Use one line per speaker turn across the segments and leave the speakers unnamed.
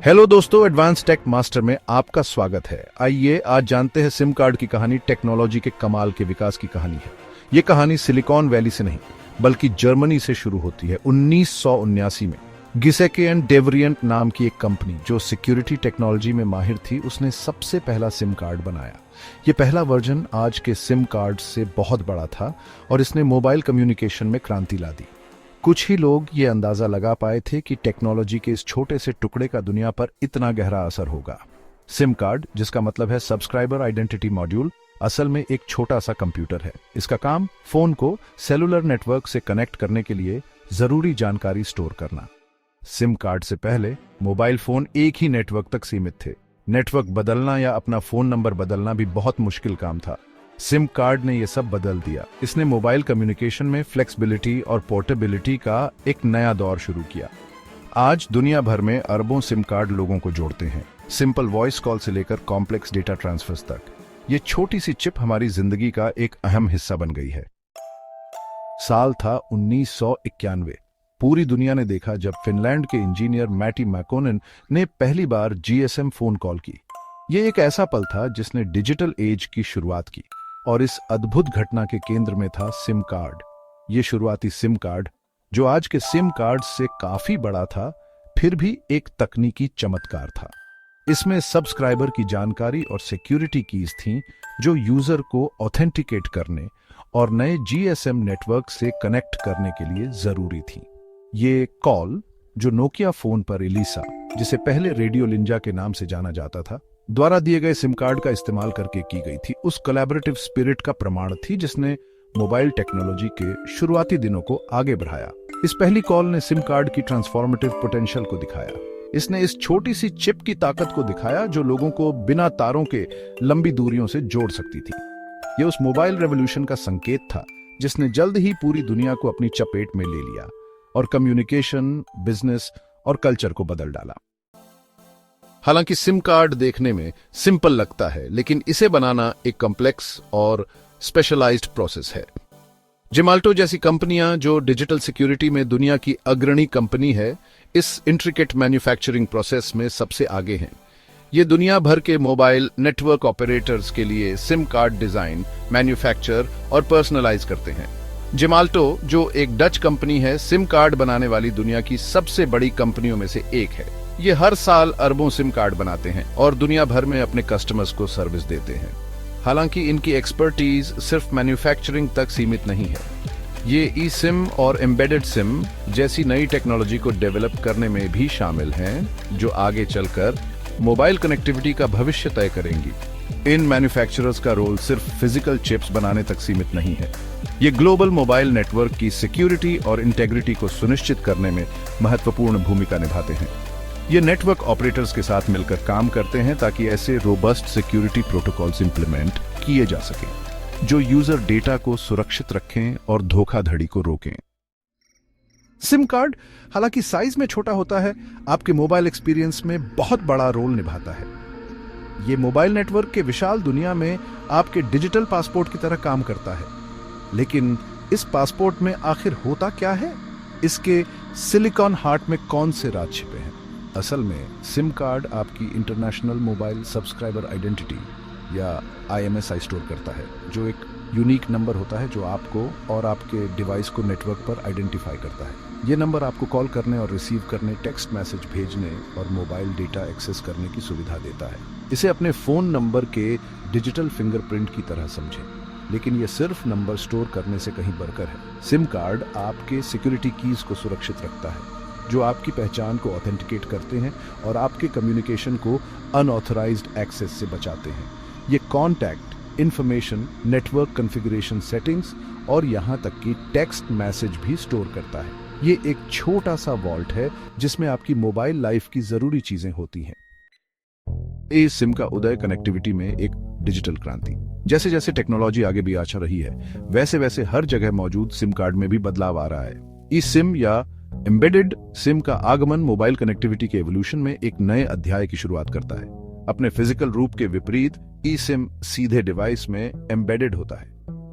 Hello दोस्तों, advance tech master में आपका स्वागत है। आइए आज जानते हैं सिम कार्ड की कहानी। टेक्नोलॉजी के कमाल के विकास की कहानी है। ये कहानी सिलिकॉन वैली से नहीं बल्कि जर्मनी से शुरू होती है। 1979 में गिसेके एंड डेवरिएंट नाम की एक कंपनी जो सिक्योरिटी टेक्नोलॉजी में माहिर थी, उसने सबसे पहला सिम कार्ड बनाया। ये पहला वर्जन आज के सिम कार्ड से बहुत बड़ा था और इसने मोबाइल कम्युनिकेशन में क्रांति ला दी। कुछ ही लोग ये अंदाजा लगा पाए थे कि टेक्नोलॉजी के इस छोटे से टुकड़े का दुनिया पर इतना गहरा असर होगा। सिम कार्ड, जिसका मतलब है सब्सक्राइबर आइडेंटिटी मॉड्यूल, असल में एक छोटा सा कंप्यूटर है। इसका काम फोन को सेलुलर नेटवर्क से कनेक्ट करने के लिए जरूरी जानकारी स्टोर करना। सिम कार्ड से पहले मोबाइल फोन एक ही नेटवर्क तक सीमित थे। नेटवर्क बदलना या अपना फोन नंबर बदलना भी बहुत मुश्किल काम था। सिम कार्ड ने यह सब बदल दिया। इसने मोबाइल कम्युनिकेशन में फ्लेक्सिबिलिटी और पोर्टेबिलिटी का एक नया दौर शुरू किया। आज दुनिया भर में अरबों सिम कार्ड लोगों को जोड़ते हैं, सिंपल वॉइस कॉल से लेकर कॉम्प्लेक्स डेटा ट्रांसफर्स तक। ये छोटी सी चिप हमारी जिंदगी का एक अहम हिस्सा बन गई है। साल था 1991। पूरी दुनिया ने देखा जब फिनलैंड के इंजीनियर मैटी मैकोनेन ने पहली बार जीएसएम फोन कॉल की। यह एक ऐसा पल था जिसने डिजिटल एज की शुरुआत की और इस अद्भुत घटना के केंद्र में था सिम कार्ड। ये शुरुआती सिम कार्ड, जो आज के सिम कार्ड से काफी बड़ा था, फिर भी एक तकनीकी चमत्कार था। इसमें सब्सक्राइबर की जानकारी और सिक्योरिटी कीज थीं जो यूजर को ऑथेंटिकेट करने और नए जीएसएम नेटवर्क से कनेक्ट करने के लिए जरूरी थी। ये कॉल, जो नोकिया फोन पर एलिसा, जिसे पहले रेडियो लिंजा के नाम से जाना जाता था, द्वारा दिए गए सिम कार्ड का इस्तेमाल करके की गई थी, उस कोलैबोरेटिव स्पिरिट का प्रमाण थी जिसने मोबाइल टेक्नोलॉजी के शुरुआती दिनों को आगे बढ़ाया। इस पहली कॉल ने सिम कार्ड की ट्रांसफॉर्मेटिव पोटेंशियल को दिखाया। इसने इस छोटी सी चिप की ताकत को दिखाया जो लोगों को बिना तारों के लंबी दूरियों से जोड़ सकती थी। यह उस मोबाइल रेवोल्यूशन का संकेत था जिसने जल्द ही पूरी दुनिया को अपनी चपेट में ले लिया और कम्युनिकेशन, बिजनेस और कल्चर को बदल डाला। हालांकि सिम कार्ड देखने में सिंपल लगता है, लेकिन इसे बनाना एक कॉम्प्लेक्स और स्पेशलाइज्ड प्रोसेस है। जिमाल्टो जैसी कंपनियां, जो डिजिटल सिक्योरिटी में दुनिया की अग्रणी कंपनी है, इस इंट्रिकेट मैन्युफैक्चरिंग प्रोसेस में सबसे आगे हैं। ये दुनिया भर के मोबाइल नेटवर्क ऑपरेटर्स के लिए सिम कार्ड डिजाइन, मैन्युफैक्चर और पर्सनलाइज करते हैं। जिमाल्टो, जो एक डच कंपनी है, सिम कार्ड बनाने वाली दुनिया की सबसे बड़ी कंपनियों में से एक है। ये हर साल अरबों सिम कार्ड बनाते हैं और दुनिया भर में अपने कस्टमर्स को सर्विस देते हैं। हालांकि इनकी एक्सपर्टीज सिर्फ मैन्युफैक्चरिंग तक सीमित नहीं है। ये ई सिम और एम्बेडेड सिम जैसी नई टेक्नोलॉजी को डेवलप करने में भी शामिल हैं, जो आगे चलकर मोबाइल कनेक्टिविटी का भविष्य तय करेंगी। इन मैन्युफैक्चरर्स का रोल सिर्फ फिजिकल चिप्स बनाने तक सीमित नहीं है। ये ग्लोबल मोबाइल नेटवर्क की सिक्योरिटी और इंटेग्रिटी को सुनिश्चित करने में महत्वपूर्ण भूमिका निभाते हैं। ये नेटवर्क ऑपरेटर्स के साथ मिलकर काम करते हैं ताकि ऐसे रोबस्ट सिक्योरिटी प्रोटोकॉल्स इंप्लीमेंट किए जा सकें जो यूजर डेटा को सुरक्षित रखें और धोखाधड़ी को रोकें। सिम कार्ड हालांकि साइज में छोटा होता है, आपके मोबाइल एक्सपीरियंस में बहुत बड़ा रोल निभाता है। ये मोबाइल नेटवर्क के विशाल दुनिया में आपके डिजिटल पासपोर्ट की तरह काम करता है। लेकिन इस पासपोर्ट में आखिर होता क्या है? इसके सिलिकॉन हार्ट में कौन से राज छिपे हैं? असल में सिम कार्ड आपकी इंटरनेशनल मोबाइल सब्सक्राइबर आइडेंटिटी या IMSI स्टोर करता है, जो एक यूनिक नंबर होता है जो आपको और आपके डिवाइस को नेटवर्क पर आइडेंटिफाई करता है। ये नंबर आपको कॉल करने और रिसीव करने, टेक्स्ट मैसेज भेजने और मोबाइल डेटा एक्सेस करने की सुविधा देता है। इसे अपने फोन नंबर के डिजिटल फिंगरप्रिंट की तरह समझें, लेकिन यह सिर्फ नंबर स्टोर करने से कहीं बढ़कर है। सिम कार्ड आपके सिक्योरिटी कीज को सुरक्षित रखता है, जो आपकी पहचान को ऑथेंटिकेट करते हैं और आपके कम्युनिकेशन को अनऑथराइज्ड एक्सेस से बचाते हैं। ये contact information, network configuration settings और यहां तक कि टेक्स्ट मैसेज भी स्टोर करता है। ये एक छोटा सा वॉल्ट है जिसमें आपकी मोबाइल लाइफ की जरूरी चीजें होती हैं। इस सिम का उदय कनेक्टिविटी में एक डिजिटल क्रांति। जैसे जैसे टेक्नोलॉजी आगे भी आगे रही है, वैसे वैसे हर जगह मौजूद सिम कार्ड में भी बदलाव आ रहा है। ई सिम या एम्बेडेड सिम का आगमन मोबाइल कनेक्टिविटी के एवोल्यूशन में एक नए अध्याय की शुरुआत करता है। अपने फिजिकल रूप के विपरीत ई सिम सीधे डिवाइस में एम्बेडेड होता है।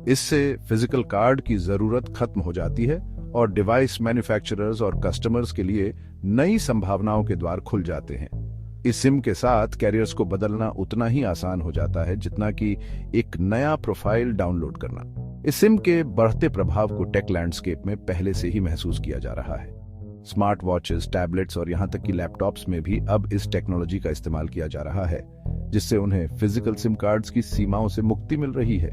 इससे फिजिकल कार्ड की जरूरत खत्म हो जाती है और डिवाइस मैन्युफैक्चरर्स और कस्टमर्स के लिए नई संभावनाओं के द्वार खुल जाते हैं। इस सिम के साथ कैरियर्स को बदलना उतना ही आसान हो जाता है जितना कि एक नया प्रोफाइल डाउनलोड करना। इस सिम के बढ़ते प्रभाव को टेक लैंडस्केप में पहले से ही महसूस किया जा रहा है। स्मार्ट वॉचेस, टैबलेट्स और यहां तक कि लैपटॉप्स में भी अब इस टेक्नोलॉजी का इस्तेमाल किया जा रहा है, जिससे उन्हें फिजिकल सिम कार्ड्स की सीमाओं से मुक्ति मिल रही है।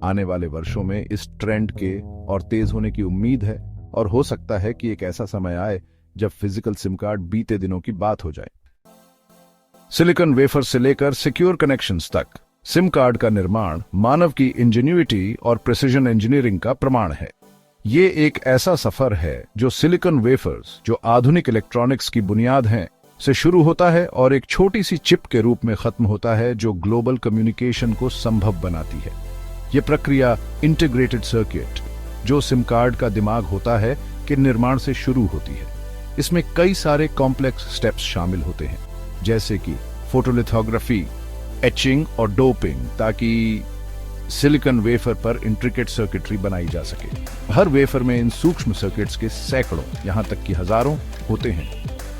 आने वाले वर्षों में इस ट्रेंड के और तेज होने की उम्मीद है, और हो सकता है कि एक ऐसा समय आए जब फिजिकल सिम कार्ड बीते दिनों की बात हो जाए। सिलिकॉन वेफर से लेकर सिक्योर कनेक्शंस तक, सिम कार्ड का निर्माण मानव की इंजीनियरिटी और प्रिसिजन इंजीनियरिंग का प्रमाण है। ये एक ऐसा सफर है जो सिलिकॉन वेफर्स, जो आधुनिक इलेक्ट्रॉनिक्स की बुनियाद हैं, से शुरू होता है और एक छोटी सी चिप के रूप में खत्म होता है जो ग्लोबल कम्युनिकेशन को संभव बनाती है। यह प्रक्रिया इंटीग्रेटेड सर्किट, जो सिम कार्ड का दिमाग होता है, के निर्माण से शुरू होती है। इसमें कई सारे कॉम्प्लेक्स स्टेप्स शामिल होते हैं, जैसे कि फोटोलिथोग्राफी, एचिंग और डोपिंग, ताकि सिलिकॉन वेफर पर इंट्रिकेट सर्किटरी बनाई जा सके। हर वेफर में इन सूक्ष्म सर्किट्स के सैकड़ों, यहां तक कि हजारों होते हैं।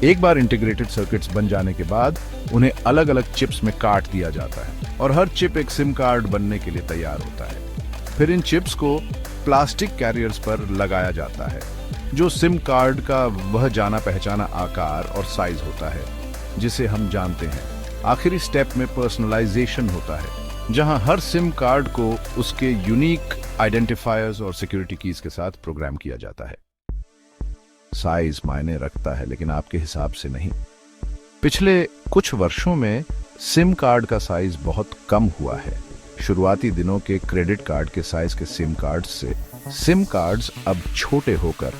एक बार इंटीग्रेटेड सर्किट्स बन जाने के बाद उन्हें अलग अलग चिप्स में काट दिया जाता है और हर चिप एक सिम कार्ड बनने के लिए तैयार होता है। फिर इन चिप्स को प्लास्टिक कैरियर्स पर लगाया जाता है, जो सिम कार्ड का वह जाना पहचाना आकार और साइज होता है जिसे हम जानते हैं। आखिरी स्टेप में पर्सनलाइजेशन होता है, जहां हर सिम कार्ड को उसके यूनिक आइडेंटिफायर्स और सिक्योरिटी कीज के साथ प्रोग्राम किया जाता है। साइज मायने रखता है, लेकिन आपके हिसाब से नहीं। पिछले कुछ वर्षों में सिम कार्ड का साइज बहुत कम हुआ है। शुरुआती दिनों के क्रेडिट कार्ड के साइज के सिम कार्ड्स से सिम कार्ड्स अब छोटे होकर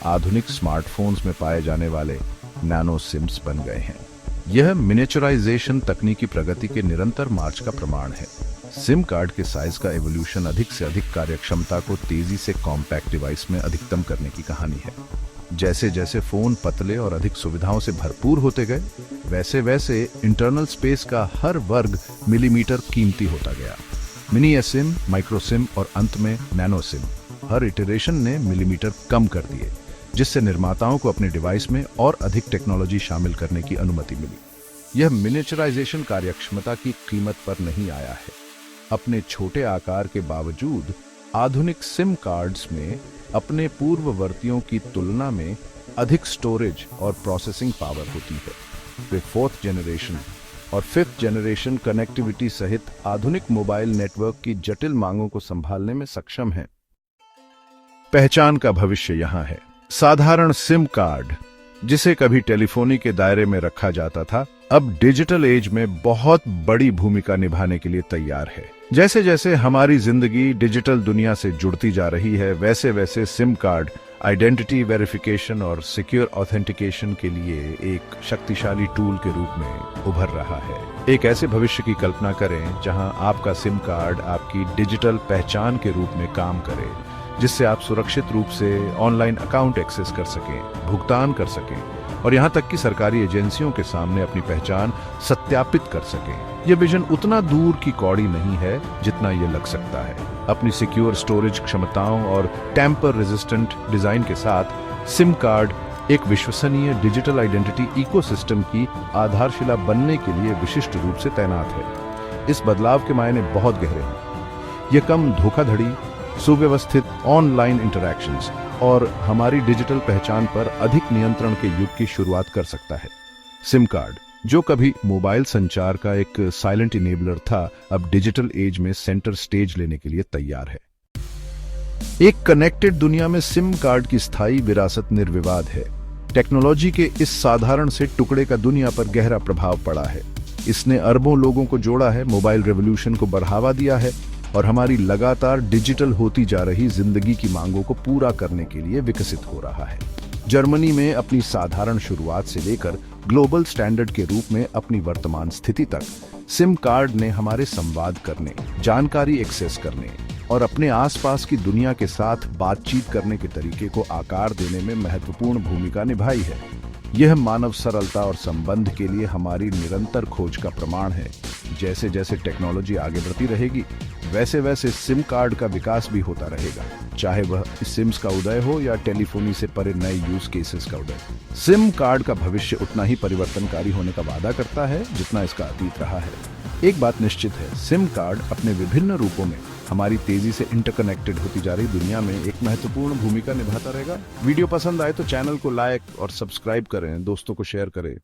आधुनिक स्मार्टफोन्स में पाए जाने वाले नैनो सिम्स बन गए हैं। यह मिनिएचराइजेशन तकनीकी प्रगति के निरंतर मार्च का प्रमाण है। सिम कार्ड के साइज का एवोल्यूशन अधिक से अधिक कार्यक्षमता को तेजी से कॉम्पैक्ट डिवाइस में अधिकतम करने की कहानी है। जैसे जैसे फोन पतले और अधिक सुविधाओं से भरपूर होते गए, वैसे वैसे इंटरनल स्पेस का हर वर्ग मिलीमीटर कीमती होता गया। मिनी एसिम, माइक्रो सिम और अंत में नैनो सिम, हर इटरेशन ने मिलीमीटर कम कर दिए, जिससे निर्माताओं को अपने डिवाइस में और अधिक टेक्नोलॉजी शामिल करने की अनुमति मिली। यह मिनिएचराइजेशन कार्यक्षमता की कीमत पर नहीं आया है। अपने छोटे आकार के बावजूद आधुनिक सिम कार्ड्स में अपने पूर्ववर्तियों की तुलना में अधिक स्टोरेज और प्रोसेसिंग पावर होती है। वे 4th जनरेशन और 5th जनरेशन कनेक्टिविटी सहित आधुनिक मोबाइल नेटवर्क की जटिल मांगों को संभालने में सक्षम हैं। पहचान का भविष्य यहां है। साधारण सिम कार्ड, जिसे कभी टेलीफोनी के दायरे में रखा जाता था, अब डिजिटल एज में बहुत बड़ी भूमिका निभाने के लिए तैयार है। जैसे जैसे हमारी जिंदगी डिजिटल दुनिया से जुड़ती जा रही है, वैसे वैसे सिम कार्ड आइडेंटिटी वेरिफिकेशन और सिक्योर ऑथेंटिकेशन के लिए एक शक्तिशाली टूल के रूप में उभर रहा है। एक ऐसे भविष्य की कल्पना करें जहां आपका सिम कार्ड आपकी डिजिटल पहचान के रूप में काम करे, जिससे आप सुरक्षित रूप से ऑनलाइन अकाउंट एक्सेस कर सकें, भुगतान कर सकें और यहां तक कि सरकारी एजेंसियों के सामने अपनी पहचान सत्यापित कर सकें। यह विजन उतना दूर की कौड़ी नहीं है जितना यह लग सकता है। अपनी सिक्योर स्टोरेज क्षमताओं और टैम्पर रेजिस्टेंट डिजाइन के साथ सिम कार्ड एक विश्वसनीय डिजिटल आइडेंटिटी इकोसिस्टम की आधारशिला बनने के लिए विशिष्ट रूप से तैनात है। इस बदलाव के मायने बहुत गहरे हैं। यह कम धोखाधड़ी, सुव्यवस्थित ऑनलाइन इंटरैक्शंस और हमारी डिजिटल पहचान पर अधिक नियंत्रण के युग की शुरुआत कर सकता है। सिम कार्ड, जो कभी मोबाइल संचार का एक साइलेंट इनेबलर था, अब डिजिटल एज में सेंटर स्टेज लेने के लिए तैयार है। एक कनेक्टेड दुनिया में सिम कार्ड की स्थायी विरासत निर्विवाद है। टेक्नोलॉजी के इस साधारण से टुकड़े का दुनिया पर गहरा प्रभाव पड़ा है। इसने अरबों लोगों को जोड़ा है, मोबाइल रेवोल्यूशन को बढ़ावा दिया है और हमारी लगातार डिजिटल होती जा रही जिंदगी की मांगों को पूरा करने के लिए विकसित हो रहा है। जर्मनी में अपनी साधारण शुरुआत से लेकर ग्लोबल स्टैंडर्ड के रूप में अपनी वर्तमान स्थिति तक, सिम कार्ड ने हमारे संवाद करने, जानकारी एक्सेस करने और अपने आसपास की दुनिया के साथ बातचीत करने के तरीके को आकार देने में महत्वपूर्ण भूमिका निभाई है। यह मानव सरलता और संबंध के लिए हमारी निरंतर खोज का प्रमाण है। जैसे जैसे टेक्नोलॉजी आगे बढ़ती रहेगी वैसे वैसे सिम कार्ड का विकास भी होता रहेगा, चाहे वह सिम्स का उदय हो या टेलीफोनी से परे नए यूज केसेस का उदय। सिम कार्ड का भविष्य उतना ही परिवर्तनकारी होने का वादा करता है जितना इसका अतीत रहा है। एक बात निश्चित है, सिम कार्ड अपने विभिन्न रूपों में हमारी तेजी से इंटरकनेक्टेड होती जा रही दुनिया में एक महत्वपूर्ण भूमिका निभाता रहेगा। वीडियो पसंद आए तो चैनल को लाइक और सब्सक्राइब करें, दोस्तों को शेयर करें।